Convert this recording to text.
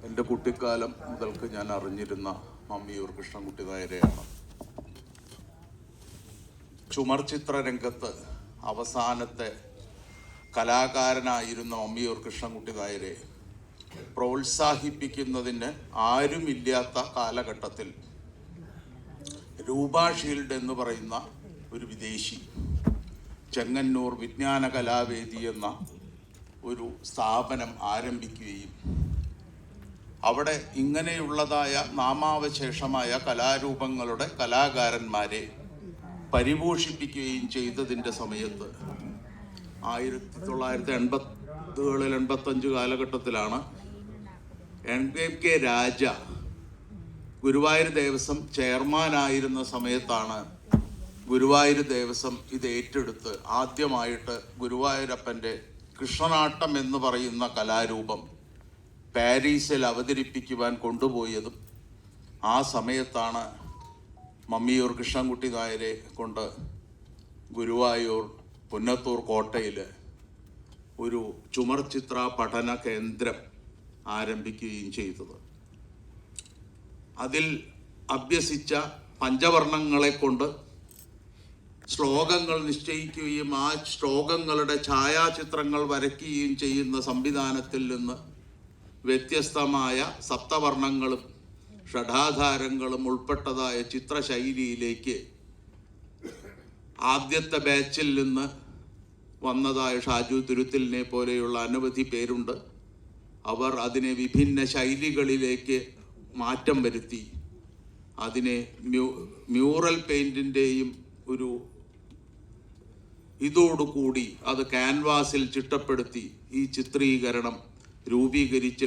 എൻ്റെ കുട്ടിക്കാലം മുതൽക്ക് ഞാൻ അറിഞ്ഞിരുന്ന മമ്മിയൂർ കൃഷ്ണൻകുട്ടി നായരെയാണ്. ചുമർ ചിത്ര രംഗത്ത് അവസാനത്തെ കലാകാരനായിരുന്ന മമ്മിയൂർ കൃഷ്ണൻകുട്ടി നായരെ പ്രോത്സാഹിപ്പിക്കുന്നതിന് ആരുമില്ലാത്ത കാലഘട്ടത്തിൽ രൂപ ഷീൽഡ് എന്ന് പറയുന്ന ഒരു വിദേശി ചെങ്ങന്നൂർ വിജ്ഞാന കലാവേദി എന്ന ഒരു സ്ഥാപനം ആരംഭിക്കുകയും അവിടെ ഇങ്ങനെയുള്ളതായ നാമാവശേഷമായ കലാരൂപങ്ങളുടെ കലാകാരന്മാരെ പരിപോഷിപ്പിക്കുകയും ചെയ്തതിൻ്റെ സമയത്ത് 1980-കളിൽ 85 കാലഘട്ടത്തിലാണ് NK രാജ ഗുരുവായൂർ ദേവസ്വം ചെയർമാനായിരുന്ന സമയത്താണ് ഗുരുവായൂർ ദേവസ്വം ഇത് ഏറ്റെടുത്ത് ആദ്യമായിട്ട് ഗുരുവായൂരപ്പൻ്റെ കൃഷ്ണനാട്ടം എന്ന് പറയുന്ന കലാരൂപം പാരീസിൽ അവതരിപ്പിക്കുവാൻ കൊണ്ടുപോയതും ആ സമയത്താണ് മമ്മിയൂർ കൃഷ്ണൻകുട്ടി നായരെ കൊണ്ട് ഗുരുവായൂർ പുന്നത്തൂർ കോട്ടയിൽ ഒരു ചുമർ ചിത്ര പഠന കേന്ദ്രം ആരംഭിക്കുകയും ചെയ്തത്. അതിൽ അഭ്യസിച്ച പഞ്ചവർണ്ണങ്ങളെ കൊണ്ട് ശ്ലോകങ്ങൾ നിശ്ചയിക്കുകയും ആ ശ്ലോകങ്ങളുടെ ഛായാചിത്രങ്ങൾ വരയ്ക്കുകയും ചെയ്യുന്ന സംവിധാനത്തിൽ നിന്ന് വ്യത്യസ്തമായ സപ്തവർണ്ണങ്ങളും ഷഡാധാരങ്ങളും ഉൾപ്പെട്ടതായ ചിത്രശൈലിയിലേക്ക് ആദ്യത്തെ ബാച്ചിൽ നിന്ന് വന്നതായ ഷാജു തുരുത്തിലിനെ പോലെയുള്ള അനവധി പേരുണ്ട്. അവർ അതിനെ വിഭിന്ന ശൈലികളിലേക്ക് മാറ്റം വരുത്തി അതിനെ മ്യൂറൽ പെയിൻറ്റിൻ്റെയും ഒരു ഇതോടുകൂടി അത് ക്യാൻവാസിൽ ചിട്ടപ്പെടുത്തി ഈ ചിത്രീകരണം രൂപീകരിച്ച്